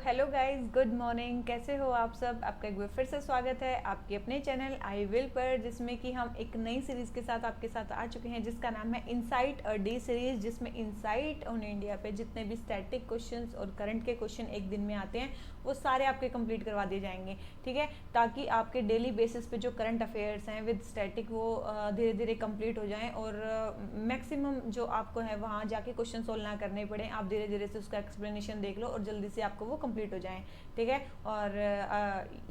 Hello guys, good morning. कैसे हो आप सब? आपका एक बार फिर से स्वागत है आपके अपने चैनल आई विल पर, जिसमें कि हम एक नई सीरीज़ के साथ आपके साथ आ चुके हैं, जिसका नाम है इनसाइट अ डे सीरीज़, जिसमें इनसाइट ऑन इंडिया पे जितने भी स्टैटिक क्वेश्चंस और करंट के क्वेश्चन एक दिन में आते हैं वो सारे आपके कंप्लीट करवा दिए जाएंगे। ठीक है, ताकि आपके डेली बेसिस पे जो करंट अफेयर्स हैं विद स्टैटिक वो धीरे धीरे कंप्लीट हो जाएं और मैक्सिमम जो आपको है वहाँ जाके क्वेश्चन सोल्व ना करने पड़े। आप धीरे धीरे से उसका एक्सप्लेनेशन देख लो और जल्दी से आपको वो कंप्लीट हो जाएं। ठीक है, और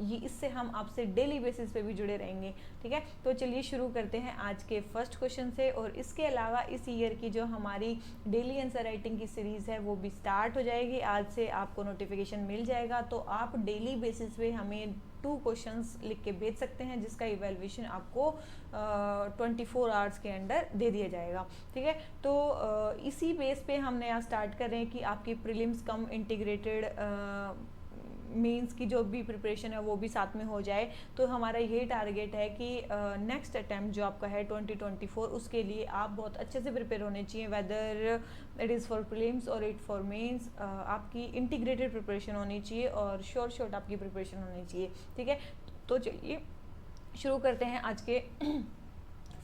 ये इससे हम आपसे डेली बेसिस पे भी जुड़े रहेंगे। ठीक है, तो चलिए शुरू करते हैं आज के फर्स्ट क्वेश्चन से। और इसके अलावा इस ईयर की जो हमारी डेली आंसर राइटिंग की सीरीज़ है वो भी स्टार्ट हो जाएगी। आज से आपको नोटिफिकेशन मिल जाएगा, तो आप डेली बेसिस पे हमें 2 क्वेश्चंस लिख के भेज सकते हैं, जिसका इवेल्युएशन आपको 24 आवर्स के अंदर दे दिया जाएगा। ठीक है, तो इसी बेस पे हम नया स्टार्ट कर रहे हैं कि आपकी प्रीलिम्स कम इंटीग्रेटेड मेंस की जो भी प्रिपरेशन है वो भी साथ में हो जाए। तो हमारा ये टारगेट है कि नेक्स्ट अटैम्प्ट जो आपका है 2024 उसके लिए आप बहुत अच्छे से प्रिपेयर होने चाहिए, whether it is for prelims और इट फॉर मेंस। आपकी इंटीग्रेटेड प्रिपरेशन होनी चाहिए और शॉर्ट आपकी प्रिपरेशन होनी चाहिए। ठीक है, तो चलिए शुरू करते हैं आज के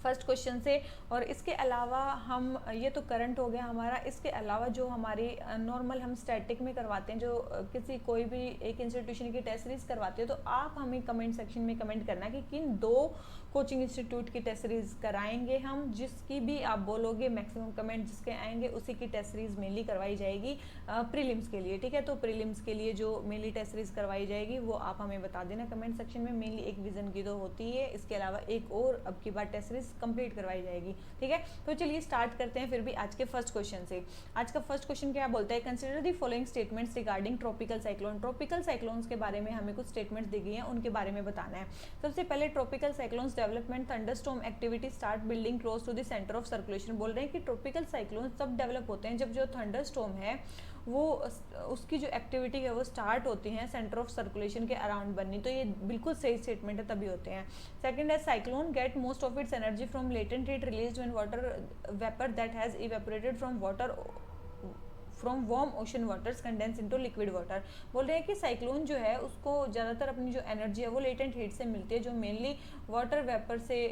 फर्स्ट क्वेश्चन से। और इसके अलावा हम ये तो करंट हो गया हमारा, इसके अलावा जो हमारी नॉर्मल हम स्टैटिक में करवाते हैं, जो किसी कोई भी एक इंस्टीट्यूशन की टेस्ट सीरीज करवाते हैं, तो आप हमें कमेंट सेक्शन में कमेंट करना कि किन 2 कोचिंग इंस्टीट्यूट की टेस्ट सीरीज कराएंगे हम। जिसकी भी आप बोलोगे मैक्सिमम कमेंट जिसके आएंगे उसी की टेस्ट सीरीज मेनली करवाई जाएगी प्रीलिम्स के लिए। ठीक है, तो प्रीलिम्स के लिए जो मेनली टेस्ट सीरीज करवाई जाएगी वो आप हमें बता देना कमेंट सेक्शन में। मेनली एक विजन की तो होती है, इसके अलावा एक और अब की बार टेस्ट सीरीज कंप्लीट करवाई जाएगी। ठीक है, तो चलिए स्टार्ट करते हैं फिर भी आज के फर्स्ट क्वेश्चन से। आज का फर्स्ट क्वेश्चन क्या बोलता है, consider the following statements regarding tropical cyclone. Tropical cyclones के बारे में हमें कुछ स्टेटमेंट्स दी गई हैं, उनके बारे में बताना है। सबसे पहले tropical cyclones development thunderstorm activity start building close to the centre of circulation. बोल रहे हैं कि ट्रॉपिकल साइक्लोन्स तब डेवलप होते हैं जब जो थंडरस्टॉर्म है वो उसकी जो एक्टिविटी है वो स्टार्ट होती है सेंटर ऑफ सर्कुलेशन के अराउंड बननी। तो ये बिल्कुल सही स्टेटमेंट है, तभी होते हैं। सेकंड है, cyclone get most of its energy from latent heat released when water vapour that has evaporated from warm ocean waters condense into liquid water. बोल रहे हैं कि साइक्लोन जो है उसको ज़्यादातर अपनी जो एनर्जी है वो लेटेंट हीट से मिलती है, जो मेनली वाटर वेपर से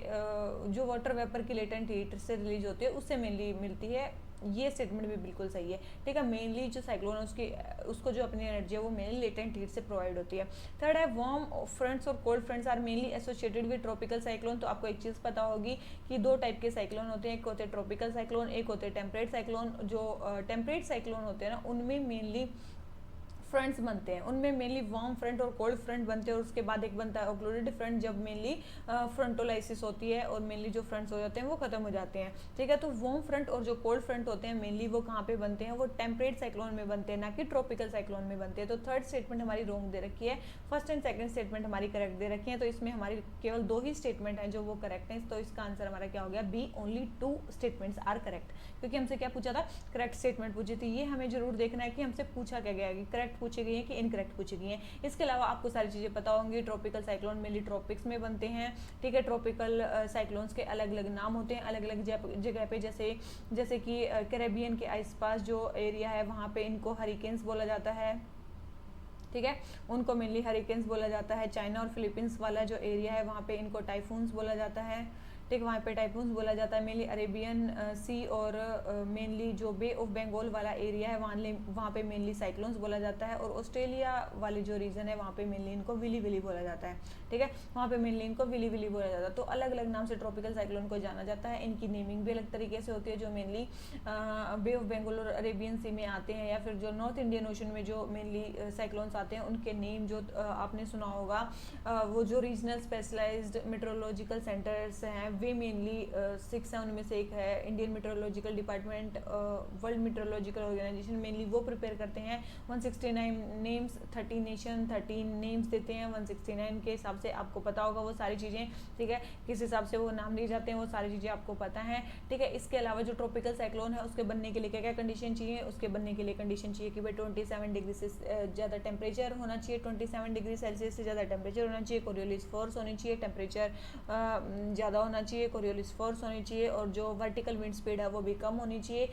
जो वाटर वेपर की लेटेंट हीट से रिलीज होती है उससे मेनली मिलती है। ये स्टेटमेंट भी बिल्कुल सही है। ठीक है, मेनली जो साइक्लोन है उसको जो अपनी एनर्जी है वो मेनली लेटेंट हीट से प्रोवाइड होती है। थर्ड है, वार्म फ्रंट्स और cold fronts are mainly associated with tropical cyclone. तो आपको एक चीज़ पता होगी कि 2 टाइप के साइक्लोन होते हैं, एक होते हैं ट्रॉपिकल साइक्लोन, एक होते हैं टेम्परेट साइक्लोन। जो टेम्परेट साइक्लोन होते हैं ना उनमें मेनली फ्रंट्स बनते हैं, उनमें मेनली वार्म फ्रंट और कोल्ड फ्रंट बनते हैं, और उसके बाद एक बनता है ऑक्लूडेड फ्रंट जब मेनली फ्रंटोलाइसिस होती है और मेनली जो फ्रंट्स हो जाते हैं वो खत्म हो जाते हैं। ठीक है, तो वार्म फ्रंट और जो कोल्ड फ्रंट होते हैं मेनली वो कहाँ पे बनते हैं, वो टेम्परेट साइक्लोन में बनते हैं, ना कि ट्रॉपिकल साइक्लोन में बनते हैं। तो थर्ड स्टेटमेंट हमारी रॉन्ग दे रखी है, फर्स्ट एंड सेकंड स्टेटमेंट हमारी करेक्ट दे रखी है। तो इसमें हमारी केवल 2 ही स्टेटमेंट हैं जो वो करेक्ट हैं। तो इसका आंसर हमारा क्या हो गया, B, only 2 statements are correct. क्योंकि हमसे क्या पूछा था, करेक्ट स्टेटमेंट पूछी थी। ये हमें जरूर देखना है कि हमसे पूछा क्या गया है, करेक्ट पूछी गई है कि इनकरेक्ट पूछी गई हैं। इसके अलावा आपको सारी चीज़ें पता होंगी। ट्रॉपिकल साइक्लोन मेनली ट्रॉपिक्स में बनते हैं। ठीक है, ट्रॉपिकल साइक्लोन्स के अलग अलग नाम होते हैं अलग अलग जगह पे, जैसे कि कैरेबियन के आसपास जो एरिया है वहाँ पे इनको हरिकेन्स बोला जाता है। ठीक है, उनको मेनली हरिकेन्स बोला जाता है। चाइना और फिलीपींस वाला जो एरिया है वहाँ पे इनको टाइफून्स बोला जाता है। ठीक, वहाँ पे टाइफून्स बोला जाता है। मेनली अरेबियन सी और मेनली जो बे ऑफ बंगाल वाला एरिया है वहाँ पे मेनली साइक्लोन्स बोला जाता है। और ऑस्ट्रेलिया वाली जो रीजन है वहाँ पे मेनली इनको विली विली बोला जाता है। ठीक है, वहाँ पे मेनली इनको विली विली बोला जाता है। तो अलग अलग नाम से ट्रॉपिकल साइक्लोन को जाना जाता है। इनकी नेमिंग भी अलग तरीके से होती है, जो मेनली बे ऑफ बंगाल और अरेबियन सी में आते हैं, या फिर जो नॉर्थ इंडियन ओशन में जो मेनली साइक्लोन्स आते हैं उनके नेम जो आपने सुना होगा, वो जो रीजनल स्पेशलाइज्ड मेट्रोलॉजिकल सेंटर्स हैं वे मेनली 6 है। उनमें से एक है Indian meteorological department, world meteorological organisation, mainly वो प्रिपेयर करते हैं। 169 नेम्स, 30 नेशन, 13 नेम्स देते हैं। 169 के हिसाब से आपको पता होगा वो सारी चीज़ें। ठीक है, किस हिसाब से वो नाम लिए जाते हैं वो सारी चीज़ें आपको पता हैं। ठीक है, इसके अलावा जो ट्रॉपिकल साइक्लोन है उसके बनने के लिए क्या क्या कंडीशन चाहिए, उसके बनने के लिए कंडीशन चाहिए कि भाई 27 डिग्री से ज़्यादा टेम्परेचर होना चाहिए, 27 डिग्री सेल्सियस से ज़्यादा टेम्परेचर होना चाहिए, कोरियोलिस फोर्स होनी चाहिए, टेम्परेचर ज़्यादा होना चाहिए, कोरियोलिस फोर्स होनी चाहिए और जो वर्टिकल विंड स्पीड है वो भी कम होनी चाहिए।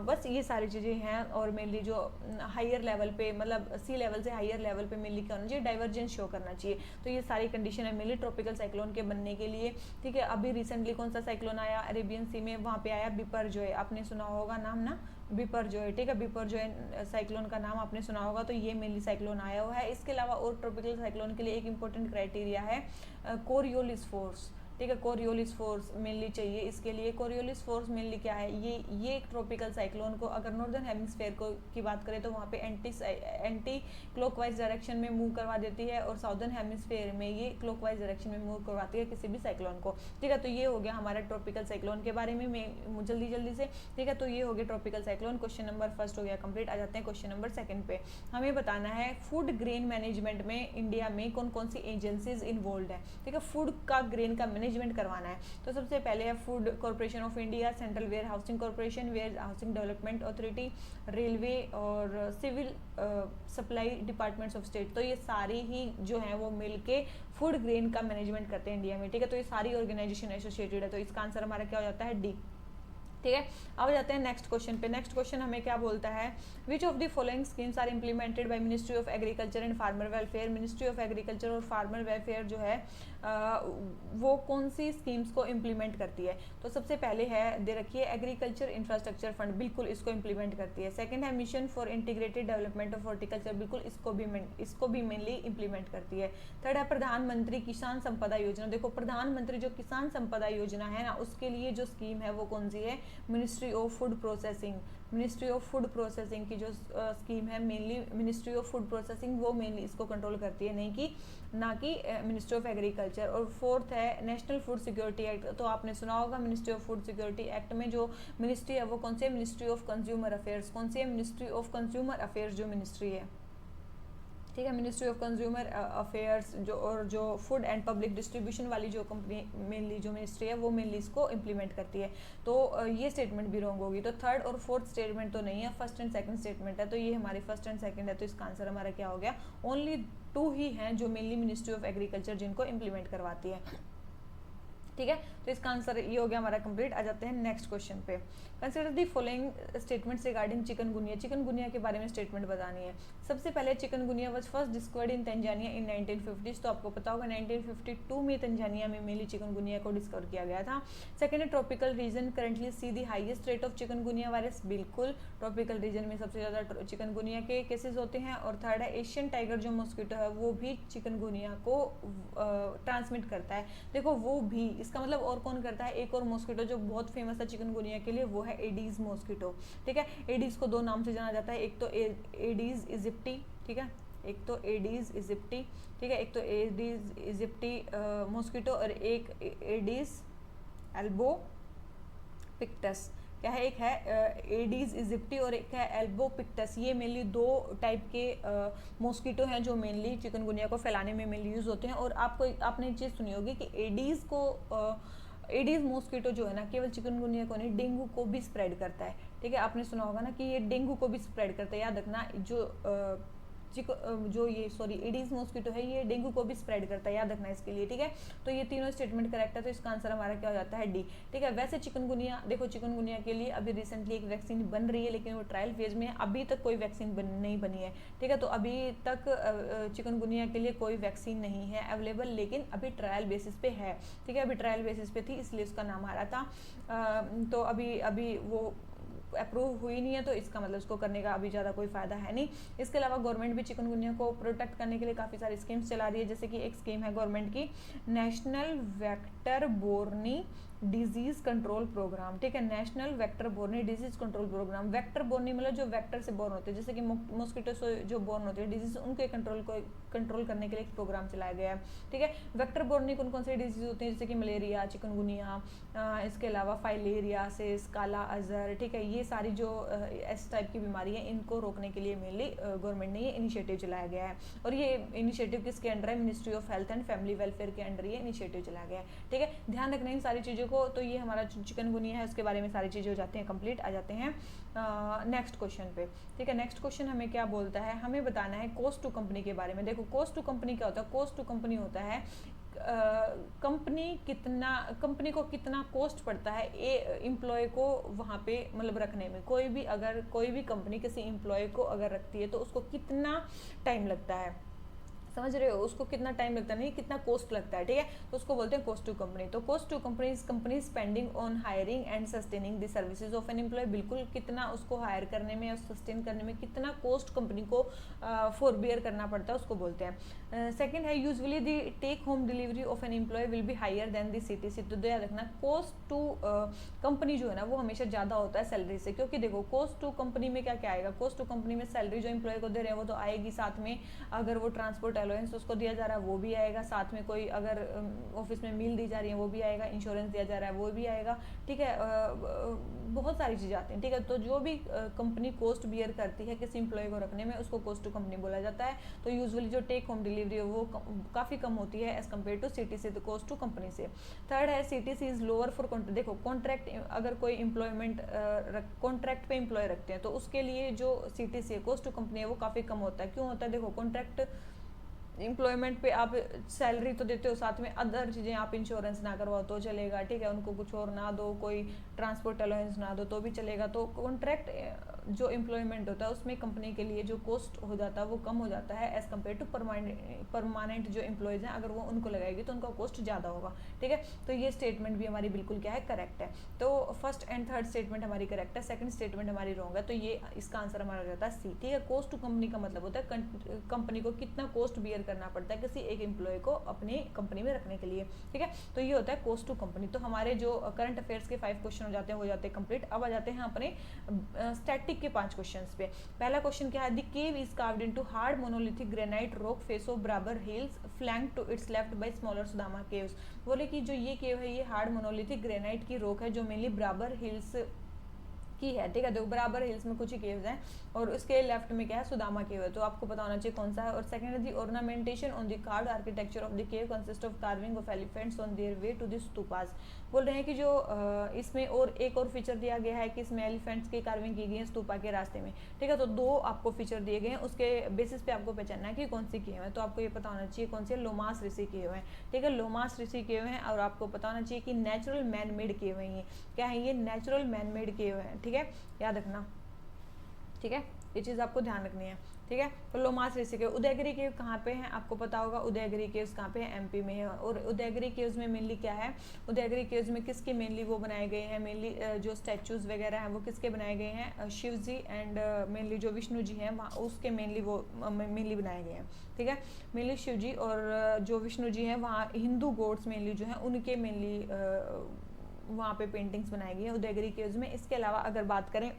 बस ये सारी चीज़ें हैं। और मेनली जो हायर लेवल पे मतलब सी लेवल से हायर लेवल पे मेनली क्या होना चाहिए, डाइवर्जेंस शो करना चाहिए। तो ये सारी कंडीशन है मेनली ट्रॉपिकल साइक्लोन के बनने के लिए। ठीक है, अभी रिसेंटली कौन सा साइक्लोन आया अरेबियन सी में, वहाँ पे आया बिपरजॉय, आपने सुना होगा नाम ना, बिपरजॉय। ठीक है, बिपरजॉय साइक्लोन का नाम आपने सुना होगा। तो ये मेनली साइक्लोन आया हुआ है। इसके अलावा और ट्रॉपिकल साइक्लोन के लिए एक इंपॉर्टेंट क्राइटेरिया है कोरियोलिस फोर्स। ठीक है, कोरियोलिस फोर्स मेनली चाहिए इसके लिए। कोरियोलिस फोर्स मेनली क्या है, ये एक ट्रॉपिकल साइक्लोन को अगर नॉर्दर्न हेमिस्फीयर को की बात करें तो वहाँ पे एंटी क्लॉकवाइज डायरेक्शन में मूव करवा देती है और साउदर्न हेमिस्फीयर में ये क्लॉकवाइज डायरेक्शन में मूव करवाती है किसी भी साइक्लोन को। ठीक है, तो ये हो गया हमारा ट्रॉपिकल साइक्लोन के बारे में जल्दी से। ठीक है, तो ये हो गया tropical cyclone. Question number first हो गया कंप्लीट। आ जाते हैं क्वेश्चन नंबर सेकंड पे। हमें बताना है फूड ग्रेन मैनेजमेंट में इंडिया में कौन कौन सी एजेंसीज इन्वॉल्व है। ठीक है, फूड का ग्रेन का मैनेजमेंट करवाना है। तो सबसे पहले है food corporation of India, central warehousing corporation, warehousing development authority, railway और civil supply departments of state. तो ये सारी ही जो है वो मिलके फूड ग्रेन का मैनेजमेंट करते हैं इंडिया में। ठीक है, तो ये सारी ऑर्गेनाइजेशन एसोसिएटेड है। तो इसका आंसर हमारा क्या हो जाता है, डी। ठीक है, अब जाते हैं नेक्स्ट क्वेश्चन पे। नेक्स्ट क्वेश्चन हमें क्या बोलता है, which of the following schemes are implemented by ministry of agriculture and farmer welfare. Ministry of agriculture और फार्मर वेलफेयर जो है वो कौन सी स्कीम्स को इम्प्लीमेंट करती है। तो सबसे पहले है दे रखी है एग्रीकल्चर इंफ्रास्ट्रक्चर फंड, बिल्कुल इसको इम्प्लीमेंट करती है। सेकंड है mission for integrated development of horticulture, बिल्कुल इसको भी मेनली इम्प्लीमेंट करती है। थर्ड है प्रधानमंत्री किसान संपदा योजना। देखो प्रधानमंत्री जो किसान संपदा योजना है ना, उसके लिए जो स्कीम है वो कौन सी है, ministry of food processing. Ministry of food processing की जो स्कीम है mainly ministry of food processing वो मेनली इसको कंट्रोल करती है, ना कि मिनिस्ट्री ऑफ एग्रीकल्चर। और फोर्थ है नेशनल फूड सिक्योरिटी एक्ट। तो आपने सुना होगा ministry of food security act में जो मिनिस्ट्री है वो कौन सी है, मिनिस्ट्री ऑफ कंज्यूमर अफेयर्स। कौन सी है, मिनिस्ट्री ऑफ कंज्यूमर अफेयर्स जो मिनिस्ट्री है। ठीक है, मिनिस्ट्री ऑफ कंज्यूमर अफेयर्स जो फूड एंड पब्लिक डिस्ट्रीब्यूशन वाली जो कंपनी मेनली जो मिनिस्ट्री है वो मेनली इसको इम्प्लीमेंट करती है। तो ये स्टेटमेंट भी रॉन्ग होगी। तो थर्ड और फोर्थ स्टेटमेंट तो नहीं है, फर्स्ट एंड सेकंड स्टेटमेंट है। तो ये हमारी फर्स्ट एंड सेकंड है। तो इसका आंसर हमारा क्या हो गया, ओनली 2 ही हैं जो मेनली मिनिस्ट्री ऑफ एग्रीकल्चर जिनको इम्प्लीमेंट करवाती है। ठीक है, तो इसका आंसर ये हो गया हमारा कंप्लीट। आ जाते हैं नेक्स्ट क्वेश्चन पे। Consider the following statements regarding chikungunya. Chikungunya के बारे में स्टेटमेंट बतानी है। सबसे पहले chikungunya was first discovered in Tanzania in 1950s। तो आपको पता होगा 1952 में तंजानिया में मेनली चिकनगुनिया को डिस्कवर किया गया था। सेकेंड है tropical region currently see the highest rate of chikungunya virus. बिल्कुल ट्रॉपिकल रीजन में सबसे ज़्यादा चिकनगुनिया के केसेस होते हैं। और थर्ड है एशियन टाइगर जो मॉस्किटो है वो भी चिकनगुनिया को ट्रांसमिट करता है। देखो वो भी, इसका मतलब और कौन करता है, एक और मॉस्किटो जो बहुत फेमस है चिकनगुनिया के लिए वो है एडीज मॉस्किटो। ठीक है, एडीज को 2 नाम से जाना जाता है, एक तो एडीज इजिप्टी, ठीक है, एक तो एडीज इजिप्टी, ठीक है, एक तो एडीज इजिप्टी मॉस्किटो और एक एडीज एल्बो पिक्टस। क्या है, एक है एडीज इजिप्टी और एक है एल्बो पिक्टस। ये मेनली 2 टाइप के मॉस्किटो हैं जो मेनली चिकनगुनिया को फैलाने में मेनली यूज होते हैं। और आपने ये चीज़ सुनी होगी कि एडीज मॉस्किटो जो है ना केवल चिकनगुनिया को नहीं डेंगू को भी स्प्रेड करता है। ठीक है, आपने सुना होगा ना कि ये डेंगू को भी स्प्रेड करता है। याद रखना एडीज मॉस्किटो है ये डेंगू को भी स्प्रेड करता है, याद रखना इसके लिए। ठीक है, तो ये तीनों स्टेटमेंट करेक्ट है। तो इसका आंसर हमारा क्या हो जाता है, डी। ठीक है, वैसे चिकनगुनिया देखो चिकनगुनिया के लिए अभी रिसेंटली एक वैक्सीन बन रही है लेकिन वो ट्रायल फेज में है, अभी तक कोई वैक्सीन नहीं बनी है। ठीक है, तो अभी तक चिकनगुनिया के लिए कोई वैक्सीन नहीं है अवेलेबल, लेकिन अभी ट्रायल बेसिस पे है। ठीक है, अभी ट्रायल बेसिस पे थी इसलिए उसका नाम आ रहा था। तो अभी वो अप्रूव हुई नहीं है, तो इसका मतलब इसको करने का अभी ज़्यादा कोई फ़ायदा है नहीं। इसके अलावा गवर्नमेंट भी चिकनगुनिया को प्रोटेक्ट करने के लिए काफ़ी सारी स्कीम्स चला रही है। जैसे कि एक स्कीम है गवर्नमेंट की national vector borne disease control programme. ठीक है, national vector borne disease control programme. Vector borne मतलब जो वेक्टर से बोर्न होते हैं, जैसे कि मॉस्किटो से जो बोर्न होते हैं डिजीज, उनके कंट्रोल करने के लिए एक प्रोग्राम चलाया गया है। ठीक है, वेक्टर बोर्नी कौन कौन से डिजीज होते हैं, जैसे कि मलेरिया, चिकनगुनिया, इसके अलावा फाइलेरियासिस, काला अजहर। ठीक है, ये सारी जो इस टाइप की बीमारी है इनको रोकने के लिए मेनली गवर्नमेंट ने ये इनिशिएटिव चलाया गया है। और ये इनिशिएटिव किसके अंडर है, ministry of health and family welfare के अंडर ये इनिशिएटिव चलाया गया है। ठीक है, ध्यान रखना इन सारी चीज़ों को। तो ये हमारा चिकनगुनिया है उसके बारे में सारी चीज़ें हो जाती हैं कंप्लीट। आ जाते हैं नेक्स्ट क्वेश्चन पे। ठीक है, नेक्स्ट क्वेश्चन हमें क्या बोलता है, हमें बताना है कॉस्ट टू कंपनी के बारे में। देखो कॉस्ट टू कंपनी क्या होता है, कॉस्ट टू कंपनी होता है कंपनी को कितना कॉस्ट पड़ता है एम्प्लॉय को वहाँ पे मतलब रखने में। कोई भी कंपनी किसी एम्प्लॉय को अगर रखती है तो उसको कितना टाइम लगता है, समझ रहे हो, उसको कितना टाइम लगता है, नहीं कितना कॉस्ट लगता है, ठीक है, तो उसको बोलते हैं कॉस्ट टू कंपनी। तो cost to company spending on hiring and sustaining the services of an employee, बिल्कुल कितना उसको हायर करने में और सस्टेन करने में कितना कॉस्ट कंपनी को फॉर बियर करना पड़ता है, उसको बोलते हैं। सेकेंड है usually the take home delivery of an employee will be higher than the CTC. तो याद रखना कॉस्ट टू कंपनी जो है ना वो हमेशा ज़्यादा होता है सैलरी से, क्योंकि देखो कॉस्ट टू कंपनी में क्या क्या आएगा, कॉस्ट टू कंपनी में सैलरी जो एम्प्लॉय को दे रहे हैं वो तो आएगी, साथ में अगर वो ट्रांसपोर्ट अलाउंस उसको दिया जा रहा है वो भी आएगा, साथ में कोई अगर ऑफिस में मील दी जा रही है वो भी आएगा, इंश्योरेंस दिया जा रहा है वो भी आएगा, ठीक है, बहुत सारी चीज़ें आती हैं, ठीक है। तो जो भी कंपनी कॉस्ट बियर करती है किसी एम्प्लॉय को रखने में उसको कॉस्ट टू कंपनी बोला जाता है। तो यूजुअली जो टेक होम डिलीवरी है वो काफ़ी कम होती है एज कम्पेयर टू सीटीसी, तो कॉस्ट टू कंपनी से। थर्ड है CTC is lower for contract. देखो कॉन्ट्रैक्ट अगर कोई एम्प्लॉयमेंट कॉन्ट्रैक्ट पे एम्प्लॉय रखते हैं तो उसके लिए जो सीटीसी है कॉस्ट टू कंपनी है वो काफ़ी कम होता है। क्यों होता है, देखो कॉन्ट्रैक्ट एम्प्लॉयमेंट पे आप सैलरी तो देते हो, साथ में अदर चीज़ें आप इंश्योरेंस ना करवाओ तो चलेगा, ठीक है, उनको कुछ और ना दो, कोई ट्रांसपोर्ट अलाउंस ना दो तो भी चलेगा। तो कॉन्ट्रैक्ट जो एम्प्लॉयमेंट होता है उसमें कंपनी के लिए जो कॉस्ट हो जाता है वो कम हो जाता है एज कम्पेयर टू परमानेंट जो एम्प्लॉयज़ हैं, अगर वो उनको लगाएगी तो उनका कॉस्ट ज़्यादा होगा, ठीक है। तो ये स्टेटमेंट भी हमारी बिल्कुल क्या है, करेक्ट है। तो फर्स्ट एंड थर्ड स्टेटमेंट हमारी करेक्ट है, सेकंड स्टेटमेंट हमारी रॉन्ग है, तो ये इसका आंसर हमारा रहता है सी, ठीक है। कॉस्ट टू कंपनी का मतलब होता है कंपनी को कितना कॉस्ट बियर करना पड़ता है किसी एक एम्प्लॉय को अपनी कंपनी में रखने के लिए, ठीक है। तो ये होता है कॉस्ट टू कंपनी। तो हमारे जो करंट अफेयर्स के 5 क्वेश्चन हो जाते हैं कंप्लीट। अब आ जाते हैं अपने स्टैटिक के 5 क्वेश्चंस पे। पहला क्वेश्चन क्या है, the cave is carved into hard monolithic granite rock face of Barabar Hills flank to its left by smaller Sudama caves. बोले कि जो ये केव है ये हार्ड मोनोलिथिक ग्रेनाइट की रॉक है जो मेनली ब्राबर हिल्स की है, ठीक है। देखो बराबर हिल्स में कुछ ही केव्स हैं और उसके लेफ्ट में क्या है, सुदामा केव है, तो आपको पता होना चाहिए कौन सा है। और सेकंड है the ornamentation on the carved architecture of the cave consist of carving of elephants on their way to the stupas. बोल रहे हैं कि जो इसमें और एक और फीचर दिया गया है कि इसमें एलिफेंट्स की कार्विंग की गई है स्तूपा के रास्ते में, ठीक है। तो 2 आपको फीचर दिए गए हैं, उसके बेसिस पे आपको पहचानना है कि कौन सी केव है। तो आपको ये पता होना चाहिए कौन सी लोमास ऋषि केव है, ठीक है, लोमास ऋषि केव है। और आपको पता होना चाहिए कि नेचुरल मैन मेड केव है, ये क्या है, ये नेचुरल मैन मेड केव है, ठीक है, याद रखना, ठीक है, ये चीज़ आपको ध्यान रखनी है, ठीक है। तो लोमास ऋषि केव, उदयगिरी केव कहाँ पे है, आपको पता होगा उदयगिरी केव्स कहाँ पे है, एमपी में है। और उदयगिरी केव्स में मेनली क्या है, उदयगिरी केव्स में किसके मेनली वो बनाए गए हैं, मेनली जो स्टैचूज वगैरह हैं वो किसके बनाए गए हैं, शिव जी एंड मेनली जो विष्णु जी हैं वहाँ उसके मेनली वो मेनली बनाए गए हैं, ठीक है। मेनली शिव जी और जो विष्णु जी हैं वहाँ हिंदू गॉड्स मेनली जो हैं उनके मेनली वहाँ पे पेंटिंग्स बनाई गई हैं उदयगिरी केव्स में। इसके अलावा अगर बात करें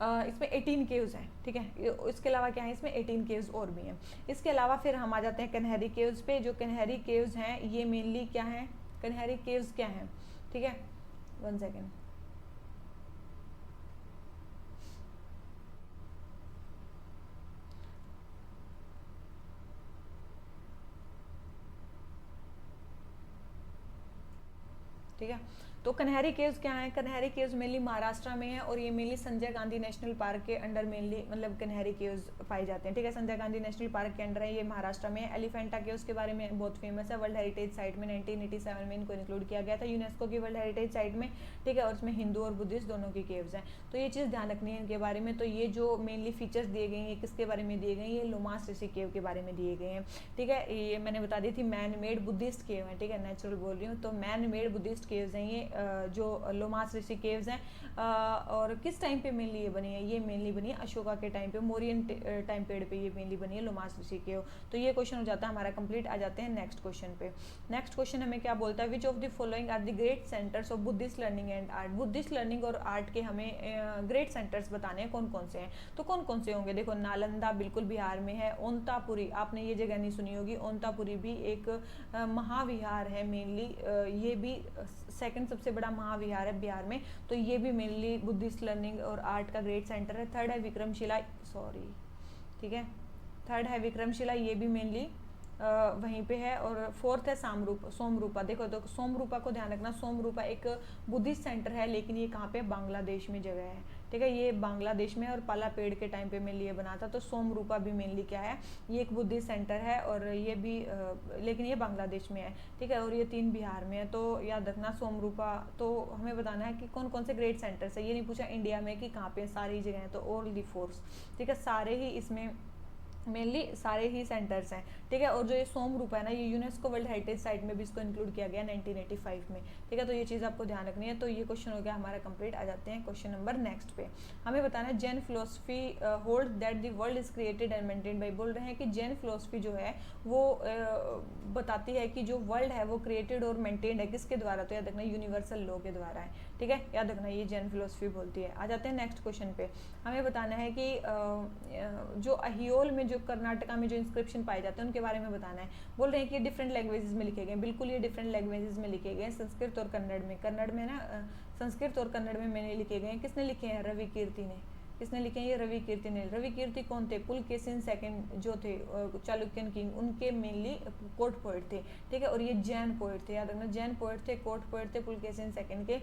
इसमें 18 केव्स हैं, ठीक है। इसके अलावा क्या है, इसमें 18 केव्स और भी हैं। इसके अलावा फिर हम आ जाते हैं कन्हैरी केव्स पे। जो कन्हैरी केव्स हैं ये मेनली क्या हैं, कन्हैरी केव्स क्या हैं, ठीक है, 1 सेकेंड। ठीक है, तो कन्हैरी केव्स क्या है, कन्हैरी केव्स मेनली महाराष्ट्र में है और ये mainly Sanjay Gandhi national park के अंडर मेनली मतलब कन्हैरी केव्स पाए जाते हैं, ठीक है। संजय गांधी नेशनल पार्क के अंडर है, ये महाराष्ट्र में है। एलिफेंटा केव्स के बारे में बहुत फेमस है, वर्ल्ड हेरिटेज साइट में 1987 में इनको इंक्लूड किया गया था यूनेस्को की वर्ल्ड हेरिटेज साइट में, ठीक है। और इसमें हिंदू और बुद्धिस्ट दोनों की केव्स हैं, तो ये चीज़ ध्यान रखनी है इनके बारे में। तो ये जो मेनली फीचर्स दिए गए हैं किसके बारे में दिए गए हैं, ये लोमास ऋषि केव के बारे में दिए गए हैं, ठीक है। ये मैंने बता दी थी मैन मेड बुद्धिस्ट केव है, ठीक है, नेचुरल बोल रही हूँ। तो मैन मेड बुद्धिस्ट केव्स हैं ये जो लोमास ऋषि केव्स हैं। और किस टाइम पे मेनली ये बनी है, ये मेनली बनी है अशोका के टाइम पे, मौर्यन टाइम पीरियड पे ये मेनली बनी है लोमास ऋषि केव। तो ये क्वेश्चन हो जाता है हमारा कंप्लीट। आ जाते हैं नेक्स्ट क्वेश्चन पे। नेक्स्ट क्वेश्चन हमें क्या बोलता है, which of the following are the great centres of Buddhist learning and art. Buddhist learning और आर्ट के हमें ग्रेट सेंटर्स बताने हैं, कौन कौन से हैं। तो कौन कौन से होंगे, देखो नालंदा बिल्कुल बिहार में है, ओंतापुरी आपने ये जगह नहीं सुनी होगी, ओंतापुरी भी एक महाविहार है मेनली, ये भी सेकंड सबसे बड़ा महाविहार है बिहार में, तो ये भी मेनली बुद्धिस्ट लर्निंग और आर्ट का ग्रेट सेंटर है। थर्ड है विक्रमशिला, सॉरी, ठीक है, थर्ड है विक्रमशिला, ये भी मेनली वहीं पे है। और फोर्थ है सोमरूपा। देखो तो सोमरूपा को ध्यान रखना, सोमरूपा एक बुद्धिस्ट सेंटर है लेकिन ये कहाँ पे, बांग्लादेश में जगह है, ठीक है, ये बांग्लादेश में और पाला पेड़ के टाइम पे मेनली ये बना था। तो सोमरूपा भी मेनली क्या है, ये एक बुद्धिस्ट सेंटर है और ये भी लेकिन ये बांग्लादेश में है, ठीक है, और ये 3 बिहार में है। तो याद रखना सोमरूपा, तो हमें बताना है कि कौन कौन से ग्रेट सेंटर्स है, ये नहीं पूछा इंडिया में कि कहाँ पे, सारी जगह है, तो ऑल दी फोर्स, ठीक है, सारे ही इसमें मेनली सारे ही सेंटर्स हैं, ठीक है। और जो ये सोमरूपा है ना, ये यूनेस्को वर्ल्ड हेरिटेज साइट में भी इसको इंक्लूड किया गया 1985 में, ठीक है। तो ये चीज़ आपको ध्यान रखनी है। तो ये क्वेश्चन हो गया हमारा कंप्लीट। आ जाते हैं क्वेश्चन नंबर नेक्स्ट पे। हमें बताना है Jain philosophy hold that the world is created and maintained by. बोल रहे हैं कि जैन फिलोसफी जो है वो बताती है कि जो वर्ल्ड है वो क्रिएटेड और मेंटेन्ड है किसके द्वारा, तो याद रखना यूनिवर्सल लॉ के द्वारा है, ठीक है, याद रखना ये जैन फिलोसफी बोलती है। आ जाते हैं नेक्स्ट क्वेश्चन पे। हमें बताना है कि जो अहियोल में, जो कर्नाटका में जो इंस्क्रिप्शन पाए जाते हैं उनके बारे में बताना है। बोल रहे हैं कि डिफरेंट लैंग्वेजेस में लिखे गए, बिल्कुल ये डिफरेंट लैंग्वेजेस में लिखे गए, संस्कृत और कन्नड़ में। कन्नड़ में ना संस्कृत और कन्नड़ में मैंने लिखे गए। किसने लिखे हैं, रवि कीर्ति ने। किसने लिखे हैं, ये रवि कीर्ति ने। रवि कीर्ति कौन थे, पुलकेशिन सेकंड जो थे चालुक्यन किंग, उनके मेनली कोर्ट पोएट थे, ठीक है। और ये जैन पोएट थे, याद रखना जैन पोएट थे, कोर्ट पोएट थे, पुलकेशिन सेकंड के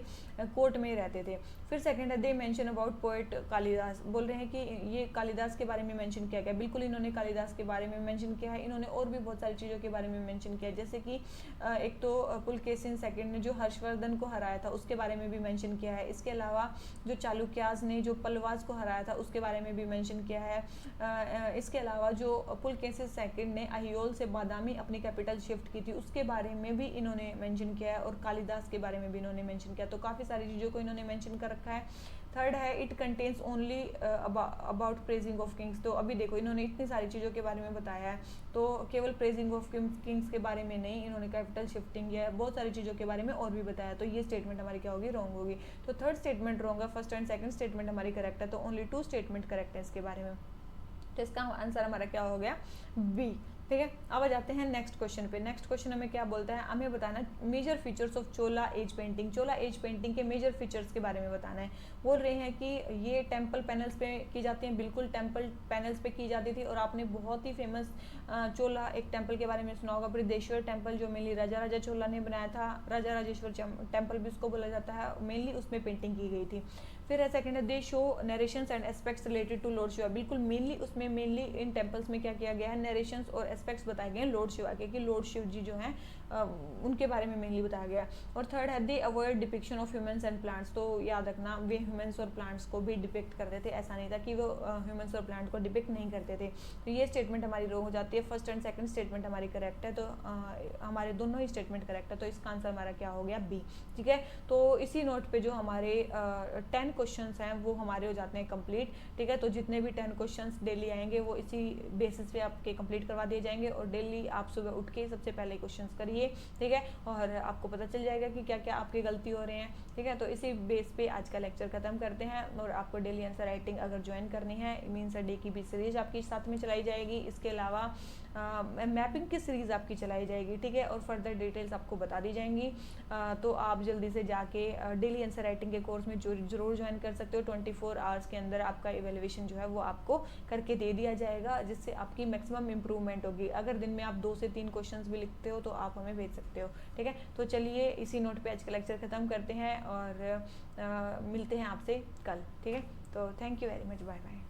कोर्ट में ही रहते थे। फिर सेकंड है they mention about poet Kalidas. बोल रहे हैं कि ये कालिदास के बारे में मेंशन किया गया, बिल्कुल इन्होंने कालिदास के बारे में मेंशन किया है। इन्होंने और भी बहुत सारी चीज़ों के बारे में मेंशन किया है, जैसे कि एक तो पुलकेशिन सेकंड ने जो हर्षवर्धन को हराया था उसके बारे में भी मेंशन किया है। इसके अलावा जो चालुक्यास ने जो पल्लवास को हराया था उसके बारे में भी मेंशन किया है। इसके अलावा जो पुलकेशिन सेकंड ने अहियोल से बादामी अपनी कैपिटल शिफ्ट की थी उसके बारे में भी इन्होंने मेंशन किया है, और कालिदास के बारे में भी इन्होंने मेंशन किया। तो काफ़ी सारी चीज़ों को इन्होंने मेंशन कर रखा है। थर्ड है it contains only about praising of Kings. तो अभी देखो इन्होंने इतनी सारी चीज़ों के बारे में बताया है, तो केवल प्रेजिंग ऑफ किंग्स के बारे में नहीं, इन्होंने कैपिटल शिफ्टिंग या बहुत सारी चीज़ों के बारे में और भी बताया। तो ये स्टेटमेंट हमारी क्या होगी, रॉन्ग होगी। तो थर्ड स्टेटमेंट रॉन्ग है, फर्स्ट एंड सेकंड स्टेटमेंट हमारी करेक्ट है। तो ओनली 2 स्टेटमेंट करेक्ट है इसके बारे में। तो इसका आंसर हमारा क्या हो गया, बी, ठीक है। अब आ जाते हैं नेक्स्ट क्वेश्चन पे। नेक्स्ट क्वेश्चन हमें क्या बोलता है, हमें बताना major features of Chola age painting. Chola age painting के मेजर फीचर्स के बारे में बताना है। बोल रहे हैं कि ये टेम्पल पैनल्स पे की जाती हैं, बिल्कुल टेम्पल पैनल्स पे की जाती थी। और आपने बहुत ही फेमस चोला एक टेम्पल के बारे में सुना होगा, बृहदेश्वर टेम्पल, जो मेनली राजा राजा चोला ने बनाया था। राजा राजेश्वर टेम्पल भी उसको बोला जाता है, मेनली उसमें पेंटिंग की गई थी। फिर है सेकंड है they show narrations and aspects related to Lord Shiva. बिल्कुल मेनली उसमें मेनली इन टेम्पल्स में क्या किया गया है, नरेशंस और एस्पेक्ट्स बताए गए हैं लॉर्ड शिवा के, कि लॉर्ड शिव जी जो हैं उनके बारे में मेनली बताया गया। और थर्ड है दे avoid depiction of humans and plants. तो याद रखना वे ह्यूमंस और प्लांट्स को भी डिपिक्ट करते थे, ऐसा नहीं था कि वो ह्यूमंस और प्लांट को डिपिक्ट नहीं करते थे। तो ये स्टेटमेंट हमारी रॉन्ग हो जाती है। फर्स्ट एंड सेकंड स्टेटमेंट हमारी करेक्ट है, तो हमारे दोनों ही स्टेटमेंट करेक्ट है। तो इसका आंसर हमारा क्या हो गया, बी, ठीक है। तो इसी नोट पे जो हमारे 10 क्वेश्चन हैं वो हमारे हो जाते हैं कंप्लीट, ठीक है। तो जितने भी 10 क्वेश्चंस डेली आएंगे वो इसी बेसिस पे आपके कंप्लीट करवा दिए जाएंगे। और डेली आप सुबह उठ के सबसे पहले क्वेश्चंस करिए, ठीक है, और आपको पता चल जाएगा कि क्या क्या आपकी गलती हो रही हैं, ठीक है। तो इसी बेस पे आज का लेक्चर खत्म करते हैं। और आपको डेली आंसर राइटिंग अगर ज्वाइन करनी है, मीन्स डे की भी सीरीज आपकी साथ में चलाई जाएगी। इसके अलावा मैपिंग की सीरीज़ आपकी चलाई जाएगी, ठीक है, और फर्दर डिटेल्स आपको बता दी जाएंगी। तो आप जल्दी से जाके डेली आंसर राइटिंग के कोर्स में जरूर ज्वाइन कर सकते हो। 24 आवर्स के अंदर आपका इवेल्युएशन जो है वो आपको करके दे दिया जाएगा, जिससे आपकी मैक्सिमम इंप्रूवमेंट होगी। अगर दिन में आप 2 से 3 क्वेश्चंस भी लिखते हो तो आप हमें भेज सकते हो, ठीक है। तो चलिए इसी नोट पे आज का लेक्चर खत्म करते हैं और मिलते हैं आपसे कल, ठीक है। तो thank you very much, bye bye.